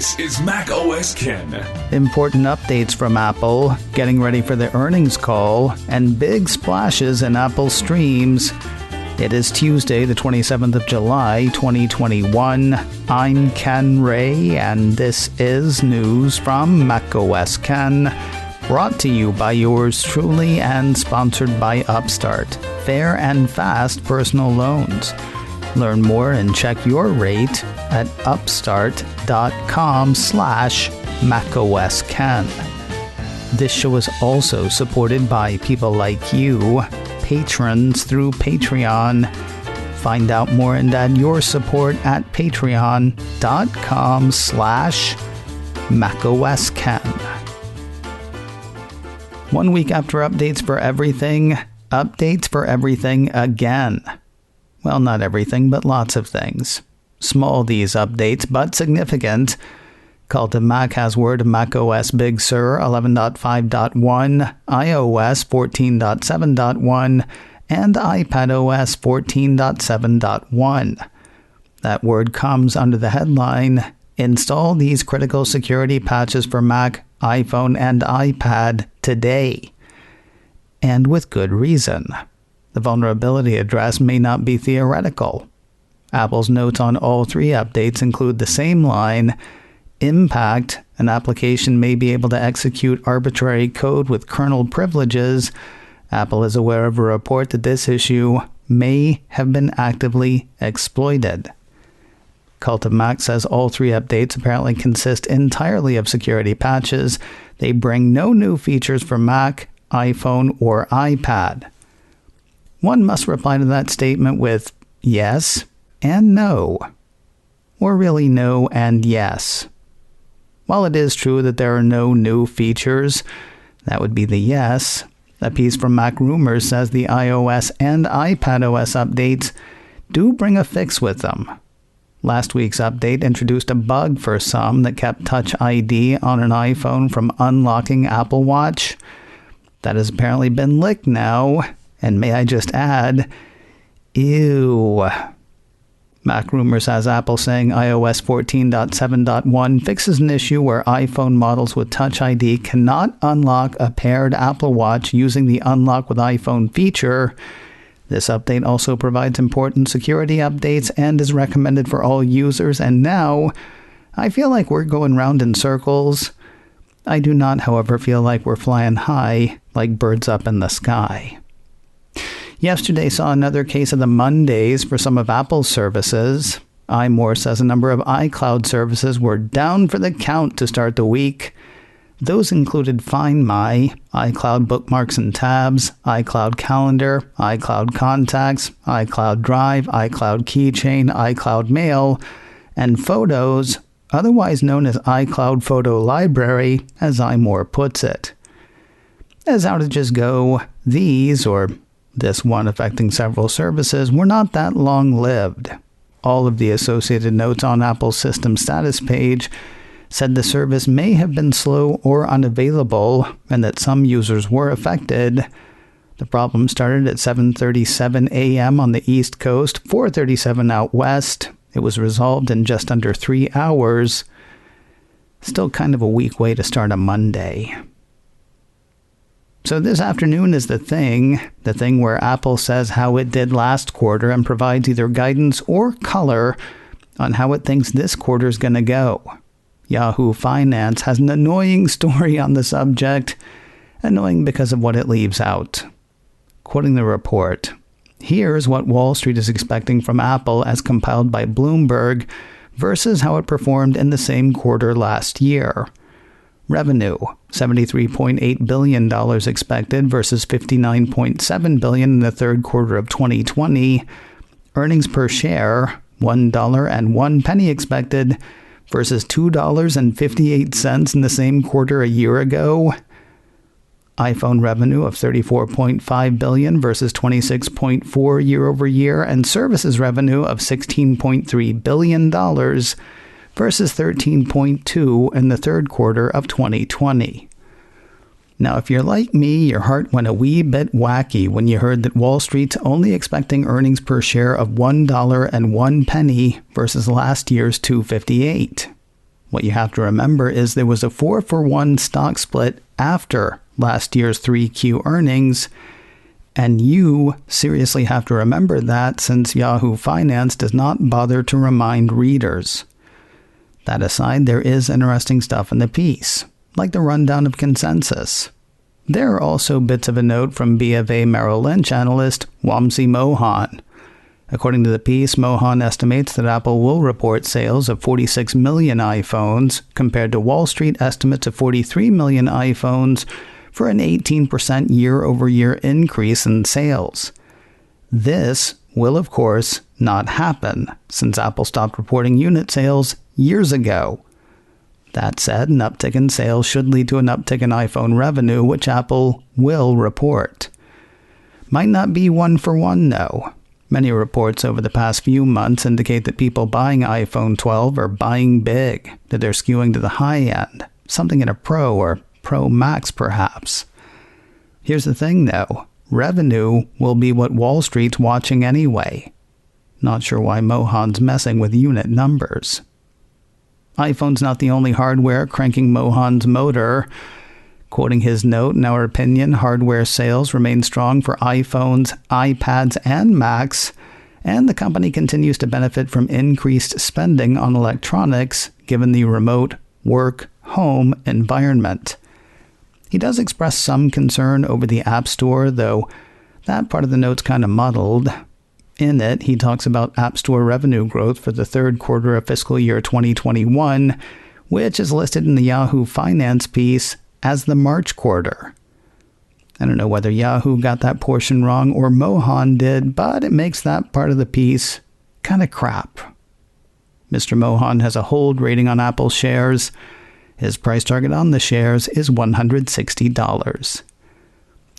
This is Mac OS Ken. Important updates from Apple, getting ready for the earnings call, and big splashes in Apple streams. It is Tuesday, the 27th of July, 2021. I'm Ken Ray, and this is news from Mac OS Ken, brought to you by yours truly and sponsored by Upstart. Fair and fast personal loans. Learn more and check your rate at upstart.com/macOSCan. This show is also supported by people like you, patrons through Patreon. Find out more and add your support at patreon.com/macOSCan. 1 week after updates for everything again. Well, not everything, but lots of things. Small these updates, but significant. Call to Mac has word of macOS Big Sur 11.5.1, iOS 14.7.1, and iPadOS 14.7.1. That word comes under the headline, Install these critical security patches for Mac, iPhone, and iPad today. And with good reason. The vulnerability address may not be theoretical. Apple's notes on all three updates include the same line, impact, an application may be able to execute arbitrary code with kernel privileges. Apple is aware of a report that this issue may have been actively exploited. Cult of Mac says all three updates apparently consist entirely of security patches. They bring no new features for Mac, iPhone, or iPad. One must reply to that statement with yes and no, or really no and yes. While it is true that there are no new features, that would be the yes. A piece from Mac Rumors says the iOS and iPadOS updates do bring a fix with them. Last week's update introduced a bug for some that kept Touch ID on an iPhone from unlocking Apple Watch. That has apparently been licked now. And may I just add, ew. Mac Rumors has Apple saying iOS 14.7.1 fixes an issue where iPhone models with Touch ID cannot unlock a paired Apple Watch using the Unlock with iPhone feature. This update also provides important security updates and is recommended for all users. And now, I feel like we're going round in circles. I do not, however, feel like we're flying high like birds up in the sky. Yesterday saw another case of the Mondays for some of Apple's services. iMore says a number of iCloud services were down for the count to start the week. Those included Find My, iCloud Bookmarks and Tabs, iCloud Calendar, iCloud Contacts, iCloud Drive, iCloud Keychain, iCloud Mail, and Photos, otherwise known as iCloud Photo Library, as iMore puts it. As outages go, these, or this one affecting several services, were not that long-lived. All of the associated notes on Apple's system status page said the service may have been slow or unavailable, and that some users were affected. The problem started at 7:37 a.m. on the East Coast, 4:37 out west. It was resolved in just under 3 hours. Still kind of a weak way to start a Monday. So this afternoon is the thing where Apple says how it did last quarter and provides either guidance or color on how it thinks this quarter is going to go. Yahoo Finance has an annoying story on the subject, annoying because of what it leaves out. Quoting the report, here's what Wall Street is expecting from Apple as compiled by Bloomberg versus how it performed in the same quarter last year. Revenue, $73.8 billion expected versus $59.7 billion in the third quarter of 2020. Earnings per share, $1.01 expected versus $2.58 in the same quarter a year ago. iPhone revenue of $34.5 billion versus $26.4 year over year, and services revenue of $16.3 billion versus $13.2 in the third quarter of 2020. Now, if you're like me, your heart went a wee bit wacky when you heard that Wall Street's only expecting earnings per share of $1.01 versus last year's $2.58. What you have to remember is there was a 4-for-1 stock split after last year's 3Q earnings, and you seriously have to remember that since Yahoo Finance does not bother to remind readers. That aside, there is interesting stuff in the piece, like the rundown of consensus. There are also bits of a note from BofA Merrill Lynch analyst Wamsi Mohan. According to the piece, Mohan estimates that Apple will report sales of 46 million iPhones compared to Wall Street estimates of 43 million iPhones for an 18% year-over-year increase in sales. This will, of course, not happen since Apple stopped reporting unit sales years ago. That said, an uptick in sales should lead to an uptick in iPhone revenue, which Apple will report. Might not be one for one, though. Many reports over the past few months indicate that people buying iPhone 12 are buying big, that they're skewing to the high end, something in a Pro or Pro Max perhaps. Here's the thing though, revenue will be what Wall Street's watching anyway. Not sure why Mohan's messing with unit numbers. iPhone's not the only hardware cranking Mohan's motor. Quoting his note, in our opinion, hardware sales remain strong for iPhones, iPads, and Macs, and the company continues to benefit from increased spending on electronics given the remote work-home environment. He does express some concern over the App Store, though that part of the note's kind of muddled. In it, he talks about App Store revenue growth for the third quarter of fiscal year 2021, which is listed in the Yahoo Finance piece as the March quarter. I don't know whether Yahoo got that portion wrong or Mohan did, but it makes that part of the piece kind of crap. Mr. Mohan has a hold rating on Apple shares. His price target on the shares is $160.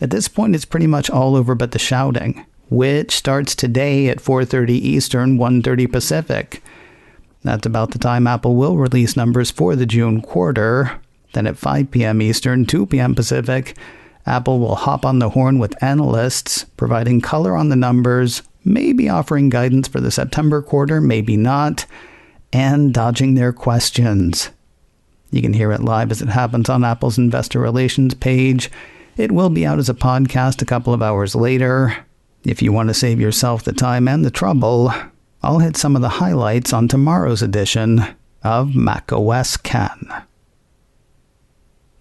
At this point, it's pretty much all over but the shouting, which starts today at 4:30 Eastern, 1:30 Pacific. That's about the time Apple will release numbers for the June quarter. Then at 5 p.m. Eastern, 2 p.m. Pacific, Apple will hop on the horn with analysts, providing color on the numbers, maybe offering guidance for the September quarter, maybe not, and dodging their questions. You can hear it live as it happens on Apple's Investor Relations page. It will be out as a podcast a couple of hours later. If you want to save yourself the time and the trouble, I'll hit some of the highlights on tomorrow's edition of macOS Ken.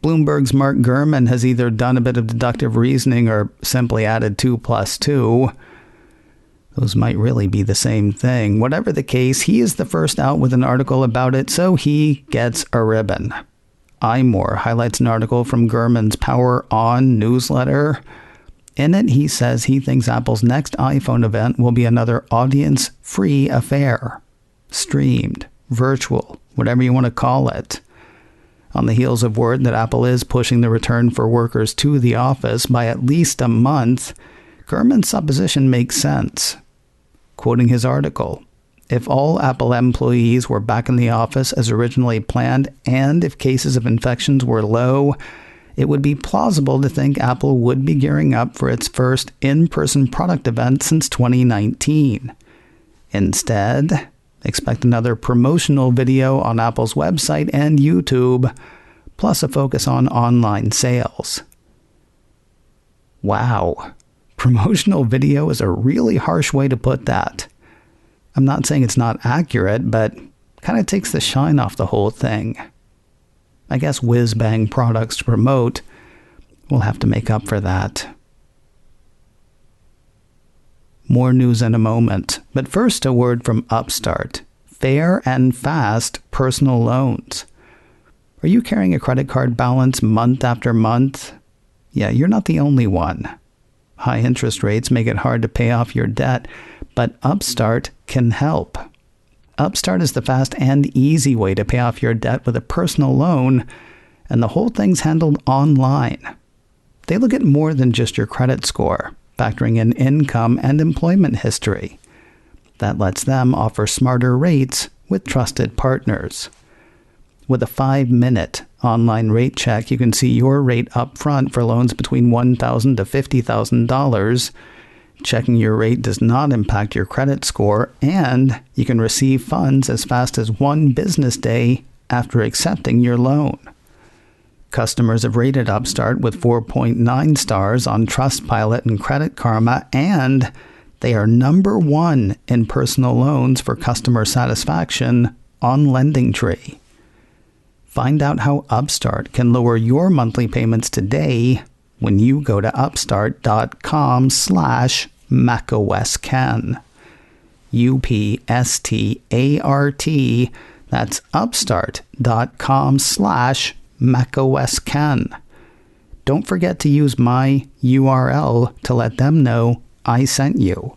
Bloomberg's Mark Gurman has either done a bit of deductive reasoning or simply added 2 plus 2. Those might really be the same thing. Whatever the case, he is the first out with an article about it, so he gets a ribbon. iMore highlights an article from Gurman's Power On newsletter. In it, he says he thinks Apple's next iPhone event will be another audience-free affair. Streamed, virtual, whatever you want to call it. On the heels of word that Apple is pushing the return for workers to the office by at least a month, Gurman's supposition makes sense. Quoting his article, if all Apple employees were back in the office as originally planned, and if cases of infections were low, it would be plausible to think Apple would be gearing up for its first in-person product event since 2019. Instead, expect another promotional video on Apple's website and YouTube, plus a focus on online sales. Wow. Promotional video is a really harsh way to put that. I'm not saying it's not accurate, but kind of takes the shine off the whole thing. I guess whiz-bang products to promote will have to make up for that. More news in a moment, but first a word from Upstart. Fair and fast personal loans. Are you carrying a credit card balance month after month? Yeah, you're not the only one. High interest rates make it hard to pay off your debt, but Upstart can help. Upstart is the fast and easy way to pay off your debt with a personal loan, and the whole thing's handled online. They look at more than just your credit score, factoring in income and employment history. That lets them offer smarter rates with trusted partners. With a 5-minute online rate check, you can see your rate up front for loans between $1,000 to $50,000. Checking your rate does not impact your credit score, and you can receive funds as fast as 1 business day after accepting your loan. Customers have rated Upstart with 4.9 stars on Trustpilot and Credit Karma, and they are number 1 in personal loans for customer satisfaction on LendingTree. Find out how Upstart can lower your monthly payments today when you go to upstart.com/macOSKen. UPSTART. That's upstart.com/macOSKen. Don't forget to use my URL to let them know I sent you.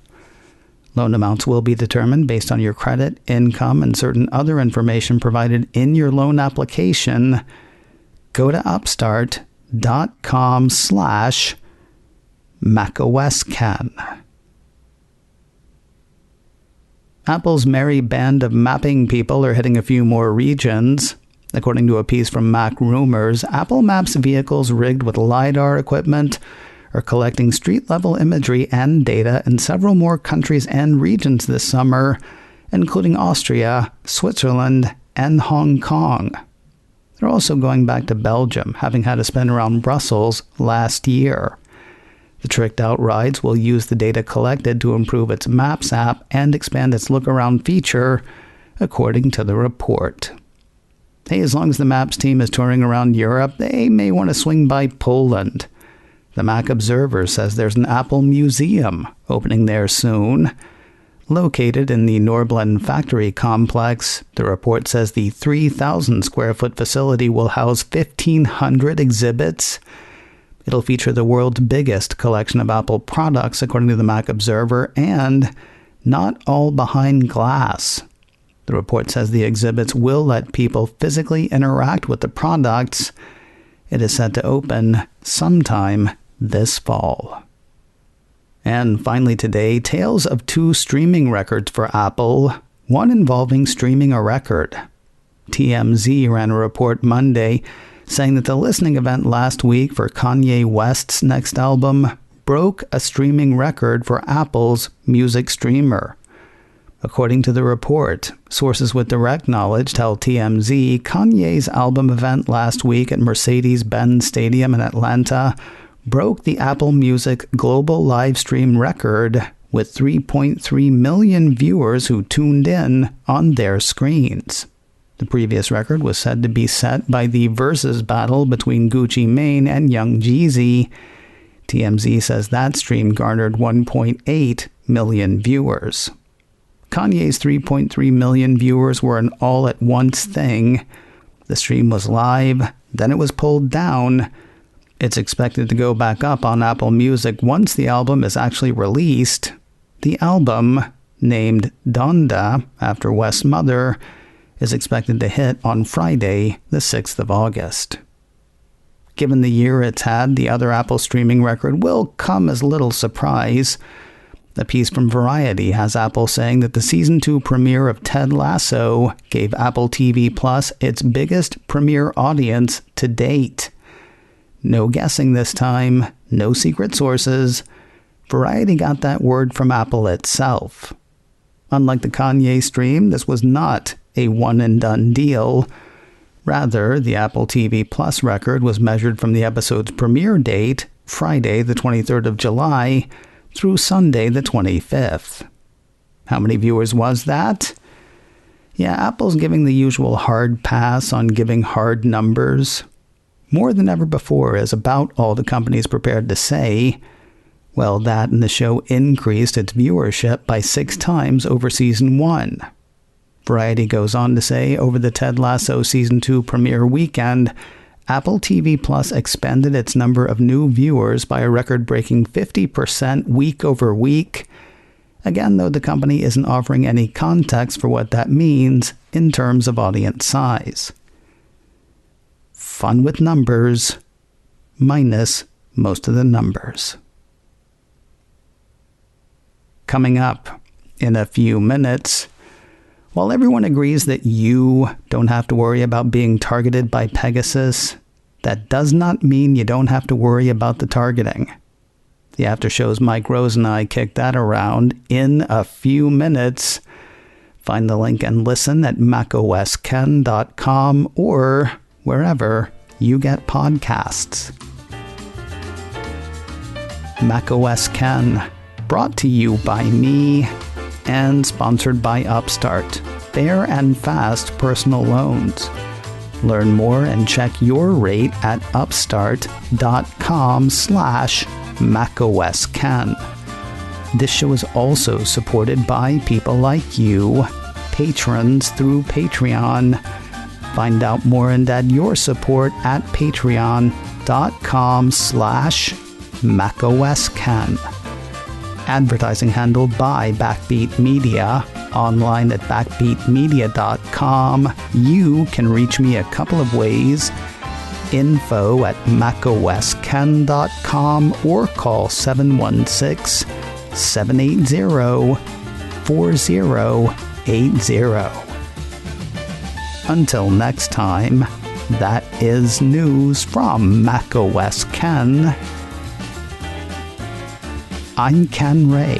Loan amounts will be determined based on your credit, income, and certain other information provided in your loan application. Go to upstart.com/macOSKen. Apple's merry band of mapping people are hitting a few more regions. According to a piece from Mac Rumors, Apple Maps vehicles rigged with LiDAR equipment are collecting street-level imagery and data in several more countries and regions this summer, including Austria, Switzerland, and Hong Kong. They're also going back to Belgium, having had a spin around Brussels last year. The tricked-out rides will use the data collected to improve its Maps app and expand its look-around feature, according to the report. Hey, as long as the Maps team is touring around Europe, they may want to swing by Poland. The Mac Observer says there's an Apple museum opening there soon. Located in the Norblend factory complex, the report says the 3,000-square-foot facility will house 1,500 exhibits. It'll feature the world's biggest collection of Apple products, according to the Mac Observer, and not all behind glass. The report says the exhibits will let people physically interact with the products. It is set to open sometime this fall. And finally today, tales of 2 streaming records for Apple, one involving streaming a record. TMZ ran a report Monday saying that the listening event last week for Kanye West's next album broke a streaming record for Apple's music streamer. According to the report, sources with direct knowledge tell TMZ Kanye's album event last week at Mercedes-Benz Stadium in Atlanta broke the Apple Music global live stream record with 3.3 million viewers who tuned in on their screens. The previous record was said to be set by the Versus battle between Gucci Mane and Young Jeezy. TMZ says that stream garnered 1.8 million viewers. Kanye's 3.3 million viewers were an all-at-once thing. The stream was live, then it was pulled down. It's expected to go back up on Apple Music once the album is actually released. The album, named Donda after West's mother, is expected to hit on Friday, the 6th of August. Given the year it's had, the other Apple streaming record will come as little surprise. A piece from Variety has Apple saying that the Season 2 premiere of Ted Lasso gave Apple TV Plus its biggest premiere audience to date. No guessing this time, no secret sources. Variety got that word from Apple itself. Unlike the Kanye stream, this was not a one-and-done deal. Rather, the Apple TV Plus record was measured from the episode's premiere date, Friday the 23rd of July, through Sunday the 25th. How many viewers was that? Yeah, Apple's giving the usual hard pass on giving hard numbers. More than ever before is about all the company's prepared to say. Well, that and the show increased its viewership by 6 times over Season 1. Variety goes on to say, over the Ted Lasso Season 2 premiere weekend, Apple TV Plus expanded its number of new viewers by a record-breaking 50% week over week. Again, though, the company isn't offering any context for what that means in terms of audience size. Fun with numbers, minus most of the numbers. Coming up in a few minutes, while everyone agrees that you don't have to worry about being targeted by Pegasus, that does not mean you don't have to worry about the targeting. The After Show's Mike Rose and I kicked that around in a few minutes. Find the link and listen at macosken.com or wherever you get podcasts. macOS Ken, brought to you by me and sponsored by Upstart, fair and fast personal loans. Learn more and check your rate at upstart.com/macOSken. This show is also supported by people like you, patrons through Patreon. Find out more and add your support at patreon.com/macOSken. Advertising handled by Backbeat Media. Online at backbeatmedia.com. You can reach me a couple of ways. Info at macosken.com or call 716-780-4080. Until next time, that is news from macOS Ken. I'm Ken Ray.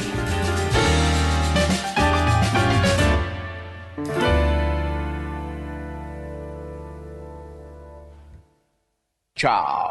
Ciao.